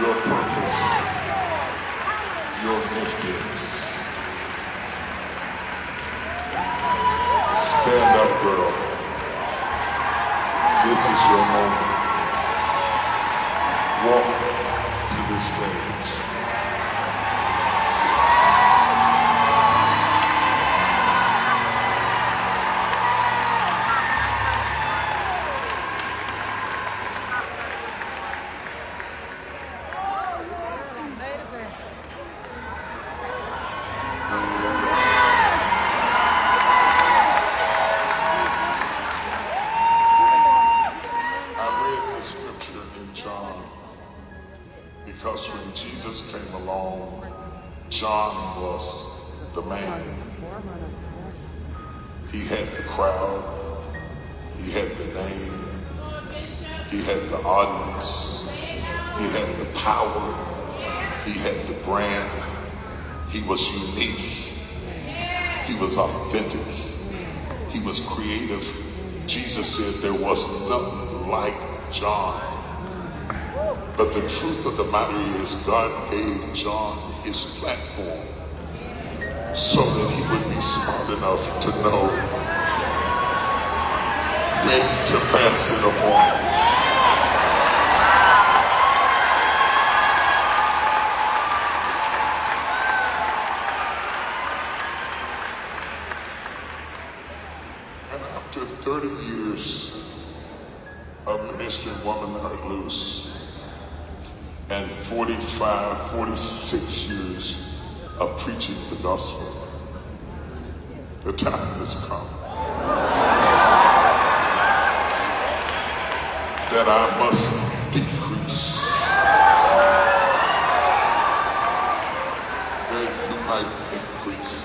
your purpose, your giftings. Stand up, girl. This is your moment. Walk to the stage. Because when Jesus came along, John was the man. He had the crowd, he had the name, he had the audience, he had the power, he had the brand, he was unique, he was authentic, he was creative. Jesus said there was none like John. But the truth of the matter is God gave John his platform so that he would be smart enough to know when to pass it along. And after 30 years of ministering Woman Heart Loose, and 45, 46 years of preaching the gospel, the time has come that I must decrease, that you might increase.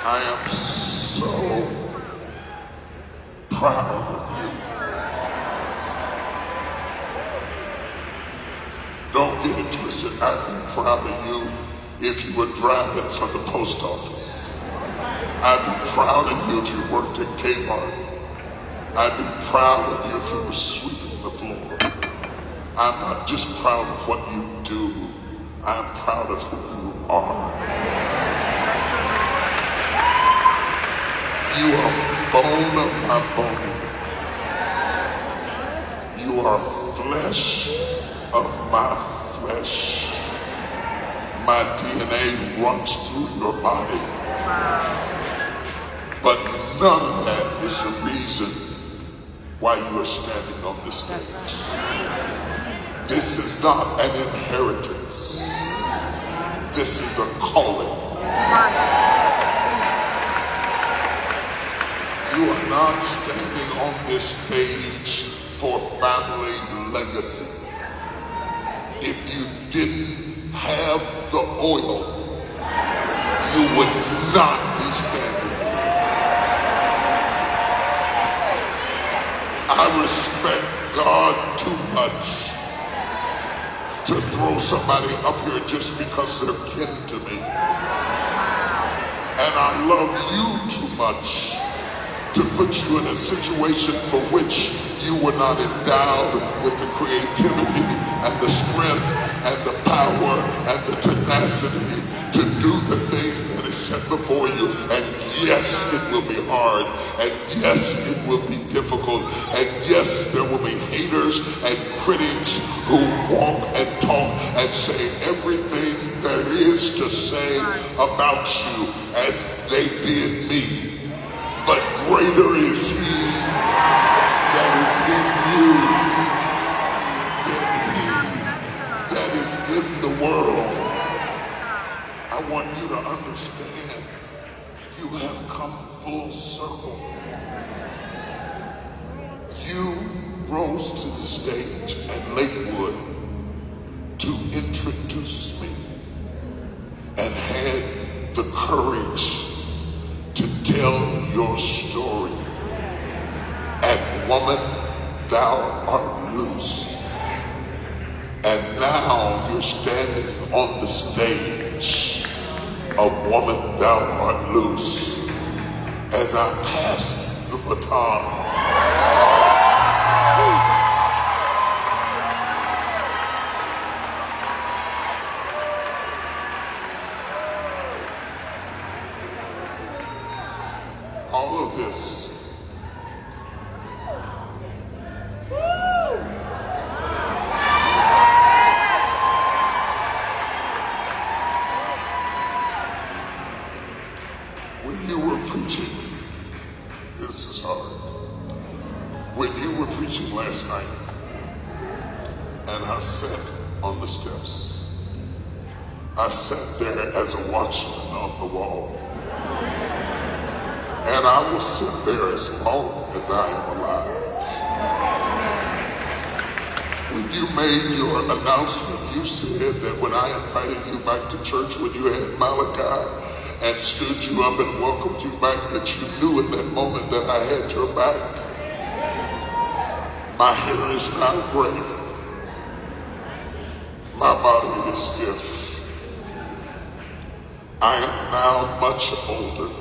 I am so proud of you. Don't get it twisted. I'd be proud of you if you were driving for the post office. I'd be proud of you if you worked at Kmart. I'd be proud of you if you were sweeping the floor. I'm not just proud of what you do. I'm proud of who you are. You are bone of my bone. You are flesh of my flesh. My DNA runs through your body. But none of that is the reason why you are standing on the stage. This is not an inheritance. This is a calling. You are not standing on this stage for family legacy. If you didn't have the oil, you would not be standing here. I respect God too much to throw somebody up here just because they're kin to me. And I love you too much to put you in a situation for which you were not endowed with the creativity and the strength and the power and the tenacity to do the thing that is set before you. And yes, it will be hard. And yes, it will be difficult. And yes, there will be haters and critics who walk and talk and say everything there is to say about you as they did me. But greater is he that is in you than he that is in the world. I want you to understand, you have come full circle. You rose to the stage at Lakewood to introduce me and had the courage to tell your story. And woman, thou art loose. And now you're standing on the stage of Woman, Thou Art Loose. As I pass the baton, this. When you were preaching, this is hard. When you were preaching last night, and I sat on the steps, I sat there as a watchman on the wall. And I will sit there as long as I am alive. When you made your announcement, you said that when I invited you back to church, when you had Malachi and stood you up and welcomed you back, that you knew in that moment that I had your back. My hair is now gray. My body is stiff. I am now much older.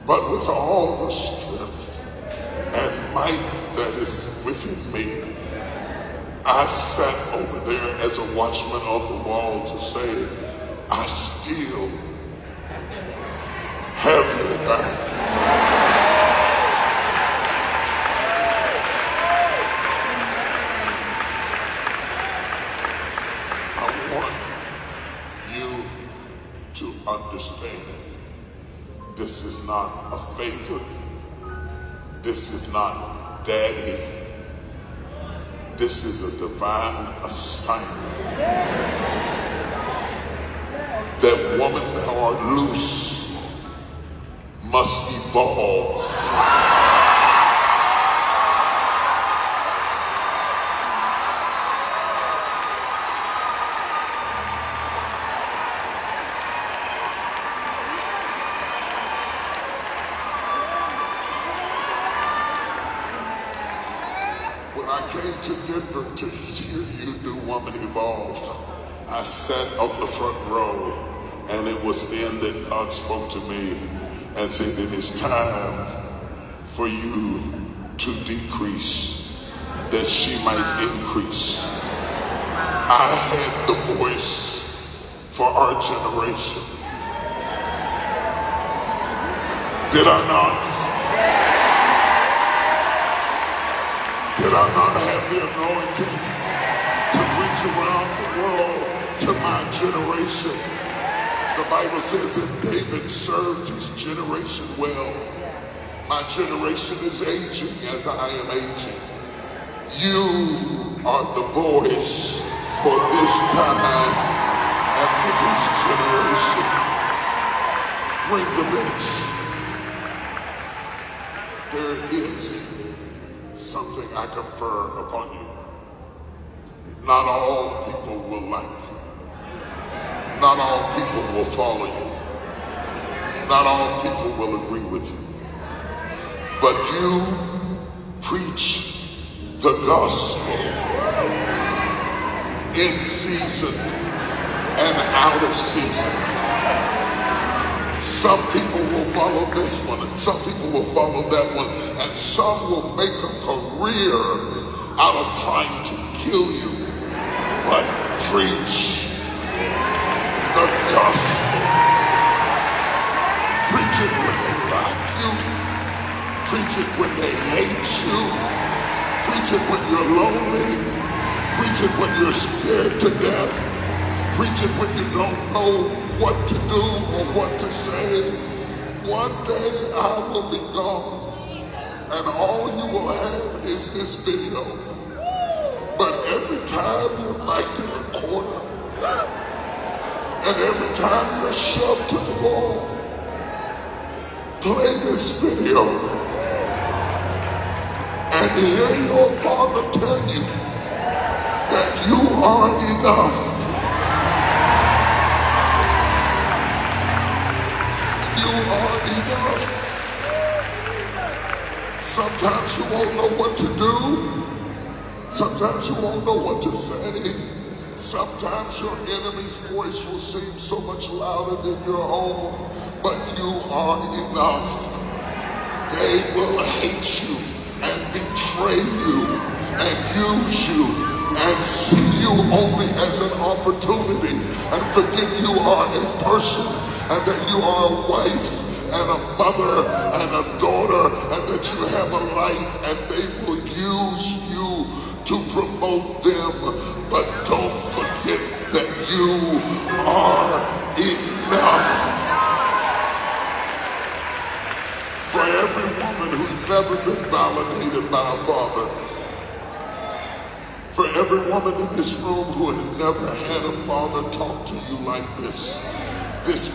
But with all the strength and might that is within me, I sat over there as a watchman on the wall to say, I still have your back. I want you to understand, this is not a favor. This is not daddy. This is a divine assignment. That woman thou art loose must evolve. When I came to Denver to hear you do Woman Evolve, I sat on the front row, and it was then that God spoke to me and said, it is time for you to decrease, that she might increase. I had the voice for our generation. Did I not? Did I not have the anointing to reach around the world to my generation? The Bible says that David served his generation well. My generation is aging as I am aging. You are the voice for this time and for this generation. Bring the bench. There is something I confer upon you. Not all people will like you. Not all people will follow you. Not all people will agree with you. But you preach the gospel in season and out of season. Some people will follow this one, and some people will follow that one, and some will make a career out of trying to kill you. But preach the gospel. Preach it when they like you. Preach it when they hate you. Preach it when you're lonely. Preach it when you're scared to death. Preach it when you don't know what to do or what to say. One day I will be gone, and all you will have is this video. But every time you're backed in a corner, and every time you're shoved to the wall, play this video and hear your father tell you that you are enough. You are enough. Sometimes you won't know what to do. Sometimes you won't know what to say. Sometimes your enemy's voice will seem so much louder than your own, but you are enough. They will hate you and betray you and use you and see you only as an opportunity and forget you are a person and that you are a wife and a mother and a daughter, and that you have a life, and they will use you to promote them. But don't forget that you are enough. For every woman who's never been validated by a father, for every woman in this room who has never had a father talk to you like this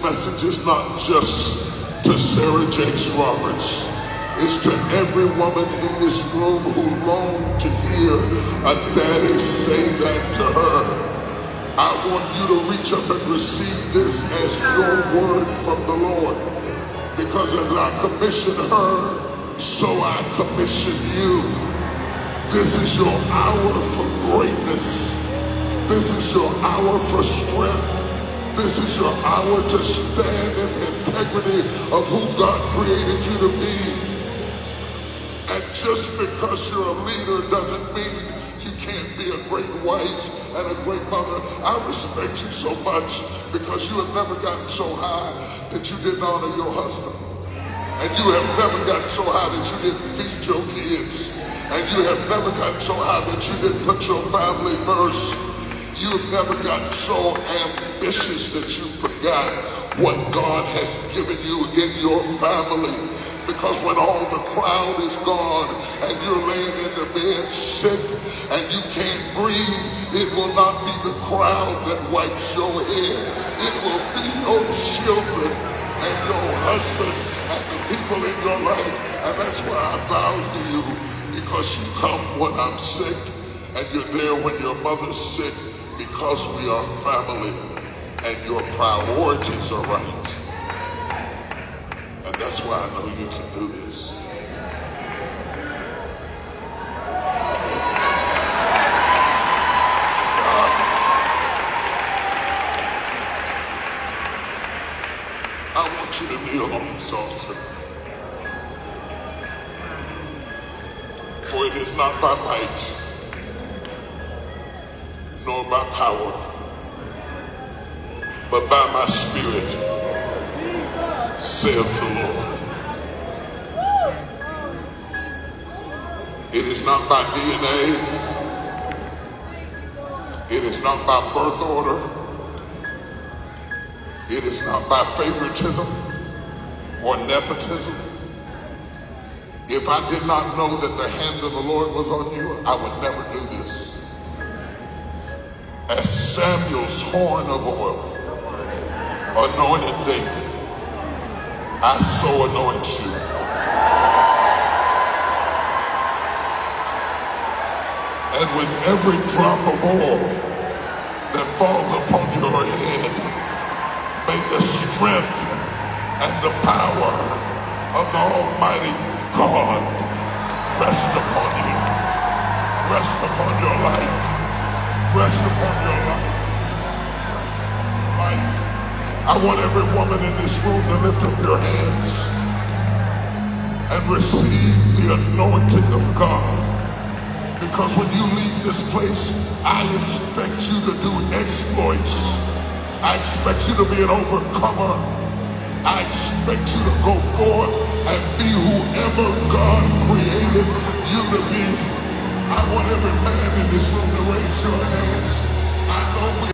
message is not just to Sarah Jakes Roberts. It's to every woman in this room who longed to hear a daddy say that to her. I want you to reach up and receive this as your word from the Lord. Because as I commission her, so I commission you. This is your hour for greatness. This is your hour for strength. This is your hour to stand in the integrity of who God created you to be. And just because you're a leader doesn't mean you can't be a great wife and a great mother. I respect you so much because you have never gotten so high that you didn't honor your husband. And you have never gotten so high that you didn't feed your kids. And you have never gotten so high that you didn't put your family first. You have never gotten so ambitious that you forgot what God has given you in your family. Because when all the crowd is gone and you're laying in the bed sick and you can't breathe, it will not be the crowd that wipes your head. It will be your children and your husband and the people in your life. And that's why I value you, because you come when I'm sick and you're there when your mother's sick, because we are family and your priorities are right. And that's why I know you can do this. I want you to kneel on this altar. For it is not by might, nor by power, but by my spirit, saith the Lord. It is not by DNA. It is not by birth order. It is not by favoritism or nepotism. If I did not know that the hand of the Lord was on you, I would never do this. As Samuel's horn of oil anointed David, I so anoint you. And with every drop of oil that falls upon your head, may the strength and the power of the Almighty God rest upon you, rest upon your life, rest upon your life. I want every woman in this room to lift up your hands and receive the anointing of God. Because when you leave this place, I expect you to do exploits. I expect you to be an overcomer. I expect you to go forth and be whoever God created you to be. I want every man in this room to raise your hand.